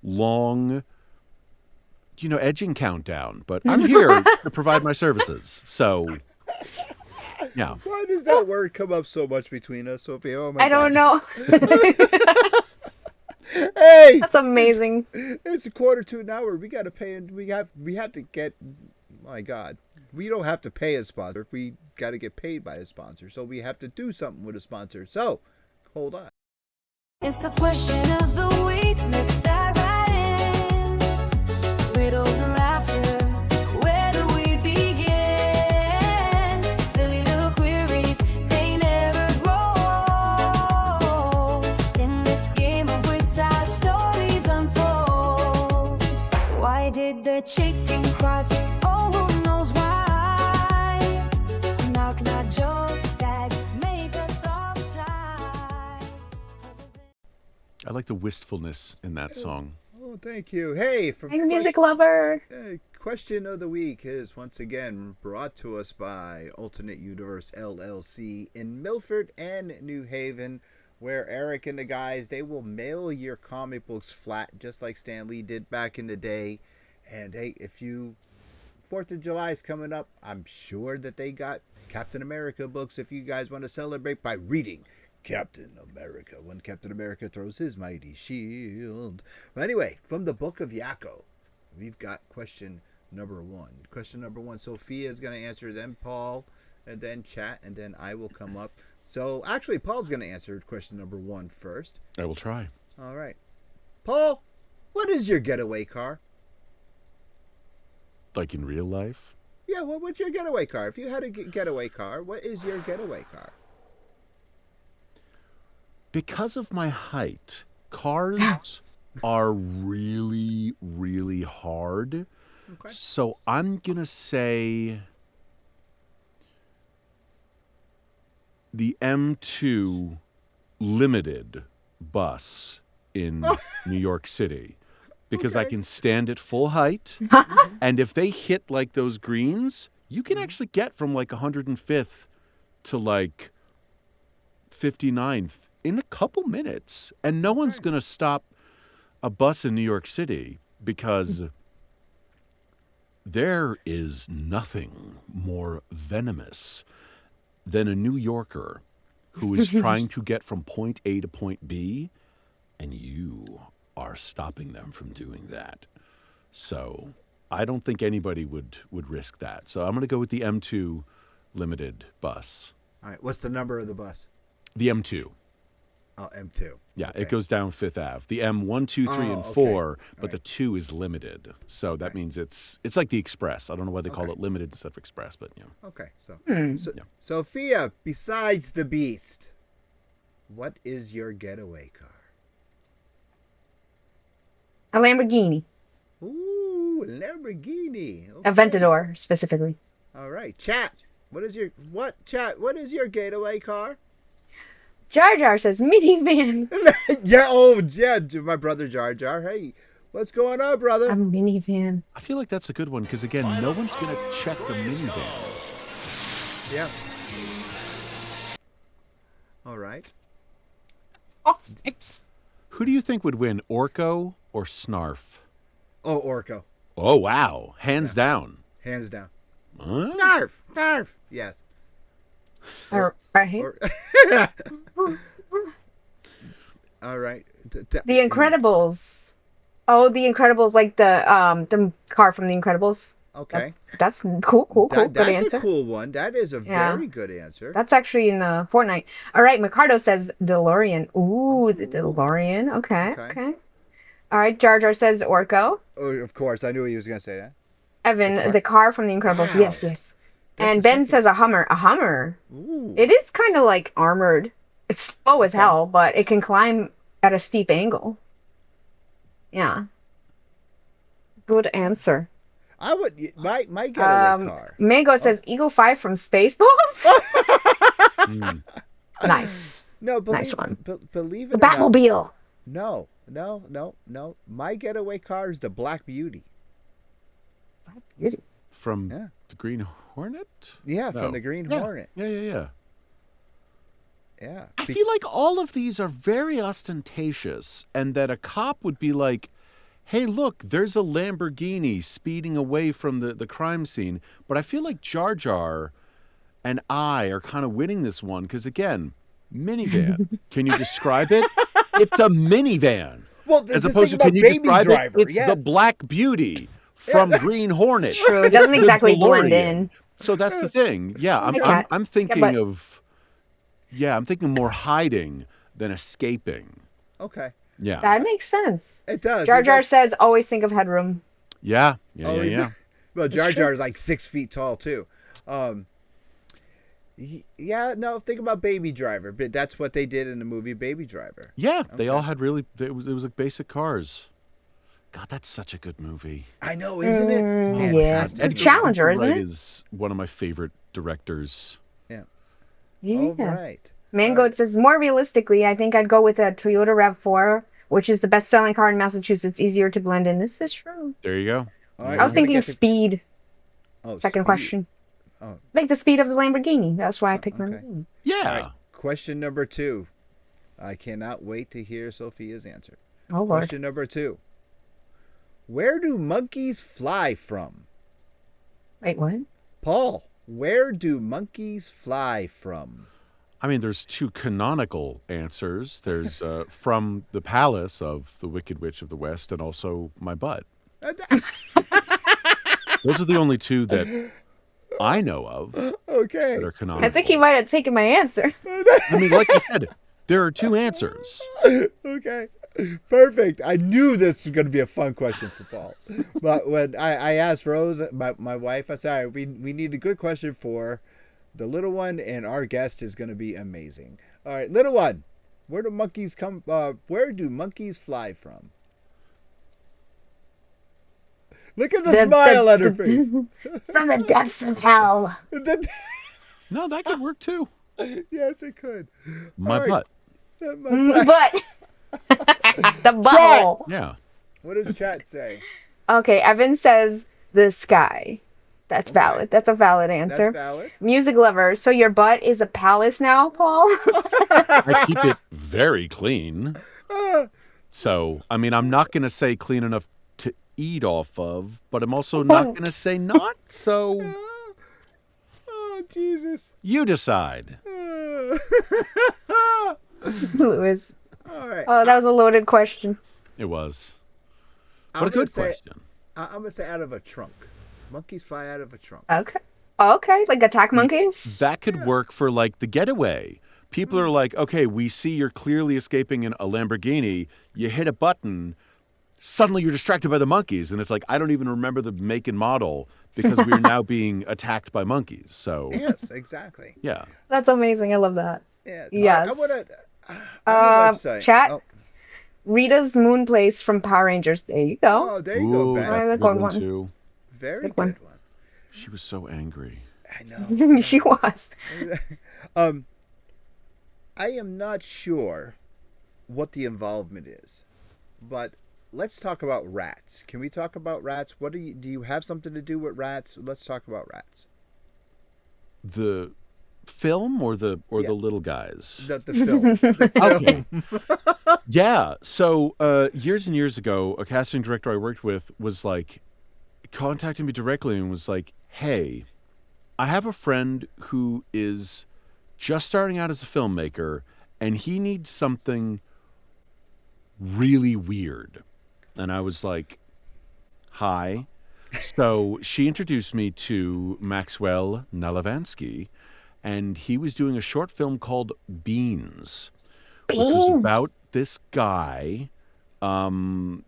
long, edging countdown. But I'm here to provide my services. So, yeah. Why does that word come up so much between us, Sophia? Oh my I don't know. Hey, That's amazing. it's a quarter to an hour. We got to pay, and we have to get. My God, we don't have to pay a sponsor. We got to get paid by a sponsor, so we have to do something with a sponsor. So, hold on. It's the question of the week. Let's dive right in. Riddles and laughter. Where do we begin? Silly little queries, they never grow old. In this game of wits, our stories unfold. Why did the chicken cross? Oh, who knows why? Knock, knock jokes that make us all sigh. I like the wistfulness in that song. Oh, thank you. Hey, I'm a music lover. Question of the week is once again brought to us by Alternate Universe LLC in Milford and New Haven, where Eric and the guys, they will mail your comic books flat, just like Stan Lee did back in the day. And hey, if you 4th of July is coming up, I'm sure that they got Captain America books if you guys want to celebrate by reading Captain America when Captain America throws his mighty shield. But anyway, from the Book of Yakko, we've got question number 1. Question number 1, Sophia is going to answer, then Paul, and then chat, and then I will come up. So actually, Paul's going to answer question number 1 first. I will try. All right. Paul, what is your getaway car? Like in real life? Yeah, well, what's your getaway car? If you had a getaway car, what is your getaway car? Because of my height, cars are really, really hard. Okay. So I'm going to say the M2 limited bus in New York City. Because I can stand at full height. And if they hit like those greens, you can actually get from like 105th to like 59th in a couple minutes. And no one's going to stop a bus in New York City because there is nothing more venomous than a New Yorker who is trying to get from point A to point B, and you are stopping them from doing that. So I don't think anybody would risk that. So I'm going to go with the M2 limited bus. All right. What's the number of the bus? The M2. Oh, M2. Yeah, Okay. it goes down Fifth Ave. The M1, 2, 3, and 4, but the 2 is limited. So that means it's like the Express. I don't know why they call it limited instead of Express, but Okay. So, Yeah. Sophia, besides the Beast, what is your getaway car? A Lamborghini. Ooh, Lamborghini. Okay. Aventador, specifically. All right, chat. What is your getaway car? Jar Jar says minivan. Yeah, my brother Jar Jar. Hey, what's going on, brother? A minivan. I feel like that's a good one because, again, no one's going to check the minivan. Yeah. All right. All types. Who do you think would win, Orko or Snarf? Oh, Orko. Oh, wow. Hands down. Hands down. Huh? Narf. Yes. All right. All right. The Incredibles. Oh, The Incredibles, like the car from The Incredibles. Okay. That's cool. Good That's answer. a cool one. That is a very good answer. That's actually in the Fortnite. All right, Micardo says DeLorean. Ooh, the DeLorean. Okay. All right, Jar Jar says Orko. Oh, of course. I knew he was going to say that. Evan, the car from The Incredibles. Wow. Yes. That's And the Ben second- says a Hummer. A Hummer. Ooh. It is kind of like armored. It's slow as hell, but it can climb at a steep angle. Yeah. Good answer. I would my getaway car. Mango says Eagle 5 from Spaceballs. Nice. No, Nice one. Believe The it or not. Batmobile. No. My getaway car is the Black Beauty. From Yeah. the Green Hornet? Yeah, No. from the Green Yeah. Hornet. Yeah. Yeah. I feel like all of these are very ostentatious, and that a cop would be like, hey, look, there's a Lamborghini speeding away from the crime scene. But I feel like Jar Jar and I are kind of winning this one because, again, minivan. Can you describe it? It's a minivan. Well, as opposed to, can you describe it? It's the Black Beauty from Green Hornet. True. It doesn't exactly blend in. So that's the thing. Yeah, I'm thinking of, I'm thinking more hiding than escaping. Okay. Yeah. That makes sense. It does. Jar Jar says, always think of headroom. Yeah. Well, Jar Jar is like 6 feet tall too. Think about Baby Driver, but that's what they did in the movie Baby Driver. Yeah, they all had really, it was like basic cars. God, that's such a good movie. I know, isn't it? Fantastic. Yeah. It's a challenger, isn't it? Is one of my favorite directors. Yeah. All right. Mangoat says, more realistically, I think I'd go with a Toyota RAV4, which is the best-selling car in Massachusetts. Easier to blend in. This is true. There you go. I was thinking speed. Second question. Oh. Like the speed of the Lamborghini. That's why I picked Lamborghini. Yeah. Right. Question number 2. I cannot wait to hear Sophia's answer. Oh, Lord. Question number 2. Where do monkeys fly from? Wait, what? Paul, where do monkeys fly from? I mean, there's 2 canonical answers. There's from the palace of the Wicked Witch of the West and also my butt. Those are the only 2 that I know of. Okay. That are canonical. I think he might have taken my answer. I mean, like I said, there are 2 answers. Okay. Perfect. I knew this was going to be a fun question for Paul. But when I asked Rose, my wife, I said, all right, we need a good question for the little one, and our guest is going to be amazing. All right, little one, where do monkeys fly from? Look at the smile on her face. From the depths of hell. No, that could work too. Yes, it could. My butt. But the butthole. Yeah. What does chat say? Okay, Evan says the sky. That's valid. That's a valid answer. That's valid. Music lover. So your butt is a palace now, Paul? I keep it very clean. So, I mean, I'm not going to say clean enough to eat off of, but I'm also not going to say not. So, oh, Jesus. You decide. Lewis. All right. Oh, that was a loaded question. It was. What a good question. I'm going to say out of a trunk. Monkeys fly out of a trunk. Okay. Okay, like attack monkeys? That could work for like the getaway. People are like, okay, we see you're clearly escaping in a Lamborghini. You hit a button. Suddenly you're distracted by the monkeys. And it's like, I don't even remember the make and model because we're now being attacked by monkeys. So yes, exactly. Yeah. That's amazing. I love that. Yes. Yes. I want to... Chat. Oh. Rita's Moon Place from Power Rangers. There you go. Oh, there you go, Ben. That's a good one too. Very good one. She was so angry. I know. She was. I am not sure what the involvement is, but let's talk about rats. Can we talk about rats? What do you have something to do with rats? Let's talk about rats. The film or the little guys? The film. The film. Okay. Yeah. So years and years ago, a casting director I worked with was like contacted me directly and was like, hey, I have a friend who is just starting out as a filmmaker and he needs something really weird. And I was like, hi. So she introduced me to Maxwell Nalavansky, and he was doing a short film called Beans, which was about this guy. Beans,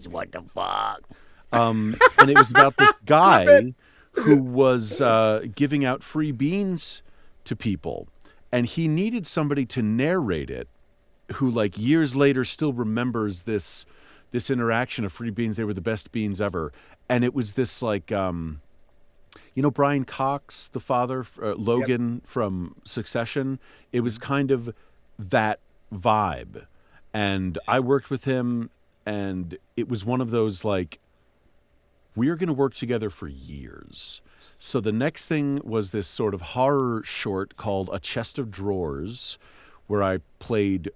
what the fuck? And it was about this guy who was giving out free beans to people, and he needed somebody to narrate it who, like, years later still remembers this interaction of free beans. They were the best beans ever. And it was this, like, Brian Cox, the father, Logan from Succession. It was kind of that vibe. And I worked with him, and it was one of those, like, we're going to work together for years. So the next thing was this sort of horror short called A Chest of Drawers, where I played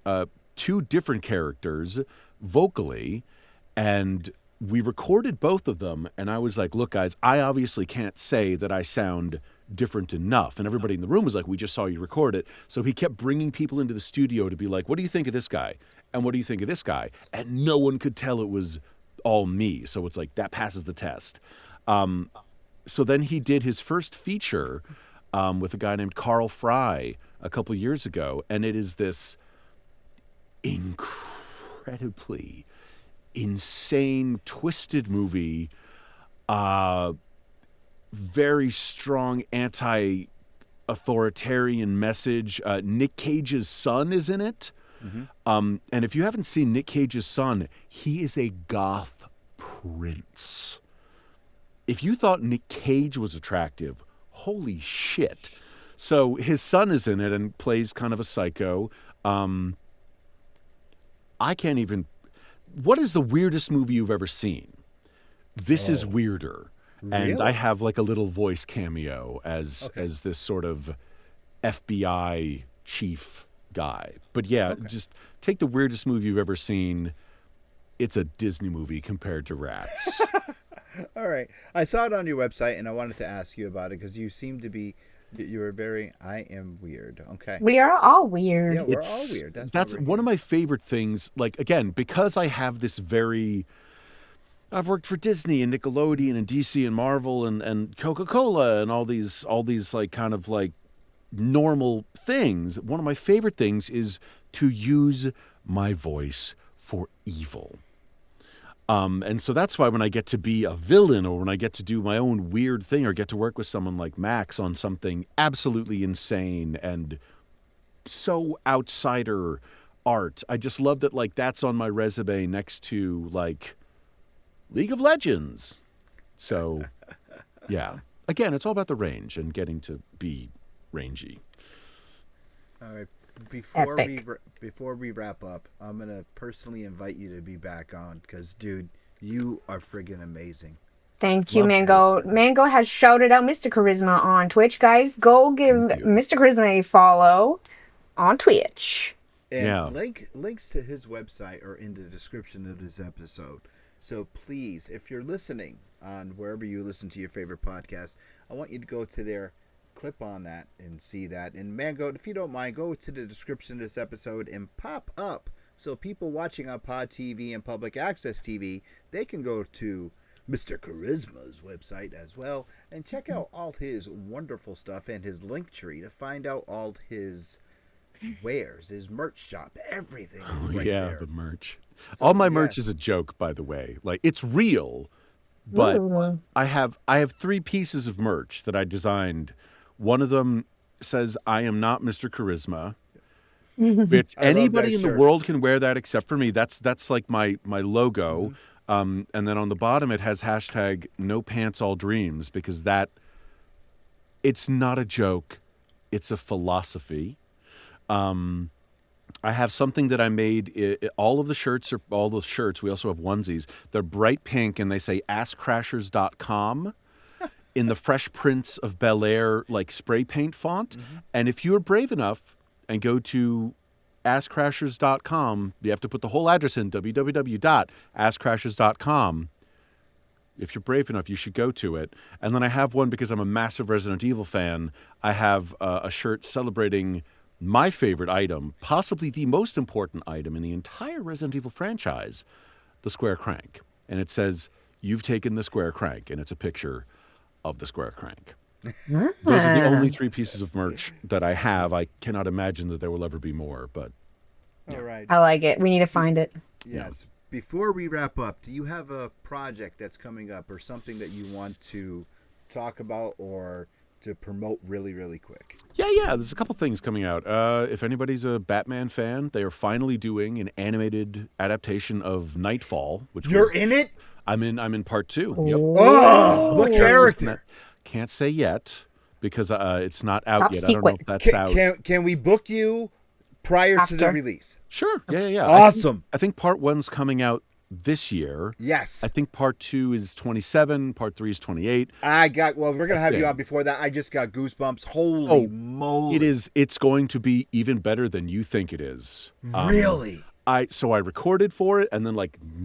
2 different characters vocally, and we recorded both of them. And I was like, look, guys, I obviously can't say that I sound different enough. And everybody in the room was like, we just saw you record it. So he kept bringing people into the studio to be like, what do you think of this guy? And what do you think of this guy? And no one could tell it was all me. So it's like, that passes the test. So then he did his first feature with a guy named Carl Fry a couple years ago. And it is this incredibly insane, twisted movie, very strong anti-authoritarian message. Nick Cage's son is in it. And if you haven't seen Nick Cage's son, he is a goth prince. If you thought Nick Cage was attractive, holy shit. So his son is in it and plays kind of a psycho. I can't even... What is the weirdest movie you've ever seen? This is weirder. And Really? I have like a little voice cameo as this sort of FBI chief guy. But yeah, just take the weirdest movie you've ever seen. It's a Disney movie compared to Rats. All right. I saw it on your website, and I wanted to ask you about it because you seem to be, you were very, I am weird. Okay. We are all weird. Yeah, we're all weird. That's one of my favorite things. Like, again, because I have this I've worked for Disney and Nickelodeon and DC and Marvel and Coca-Cola and all these like kind of like normal things. One of my favorite things is to use my voice for evil. And so that's why when I get to be a villain or when I get to do my own weird thing or get to work with someone like Max on something absolutely insane and so outsider art, I just love that, like, that's on my resume next to like League of Legends. So yeah, again, it's all about the range and getting to be rangy. All right. Epic. Before we wrap up, I'm gonna personally invite you to be back on because, dude, you are friggin' amazing. Thank you, Love Mango. Mango has shouted out Mr. Charisma on Twitch. Guys, go give Thank you. Mr. Charisma a follow on Twitch. And Yeah. links to his website are in the description of this episode. So please, if you're listening on wherever you listen to your favorite podcast, I want you to go to there, clip on that, and see that. And Mango, if you don't mind, go to the description of this episode and pop up so people watching on Pod TV and Public Access TV, they can go to Mr. Charisma's website as well and check out all his wonderful stuff and his link tree to find out all his wares, his merch shop, everything is right there. The merch. So, All my yeah. merch is a joke, by the way. Like, it's real, but Ooh. I have 3 pieces of merch that I designed. One of them says, "I am not Mr. Charisma," which I love anybody that in shirt. the world can wear that except for me. That's like my logo. And then on the bottom it has hashtag "No Pants All Dreams" because it's not a joke, it's a philosophy. I have something that I made. All the shirts. We also have onesies. They're bright pink and they say AskCrashers.com in the Fresh Prince of Bel-Air like spray paint font. And if you are brave enough and go to AskCrashers.com, you have to put the whole address in, www.AskCrashers.com. If you're brave enough, you should go to it. And then I have one because I'm a massive Resident Evil fan. I have a shirt celebrating my favorite item, possibly the most important item in the entire Resident Evil franchise, the square crank. And it says, "You've taken the square crank," and it's a picture of the square crank. Those are the only 3 pieces of merch that I have. I cannot imagine that there will ever be more, but All right. I like it. We need to find it. Yes. Before we wrap up, do you have a project that's coming up or something that you want to talk about or to promote really, really quick? yeah, there's a couple things coming out. If anybody's a Batman fan, they are finally doing an animated adaptation of Nightfall, which You're in it? I'm in part 2. Yep. Oh, what character? Can't say yet because it's not out Top yet. I don't know if secret. that's out. Can we book you prior to the After. release? Sure. Yeah. Awesome. I think part 1's coming out this year. Yes. I think part 2 is 27, part 3 is 28. We're going to have you on before that. I just got goosebumps. Holy moly. It's going to be even better than you think it is. Really? So I recorded for it, and then like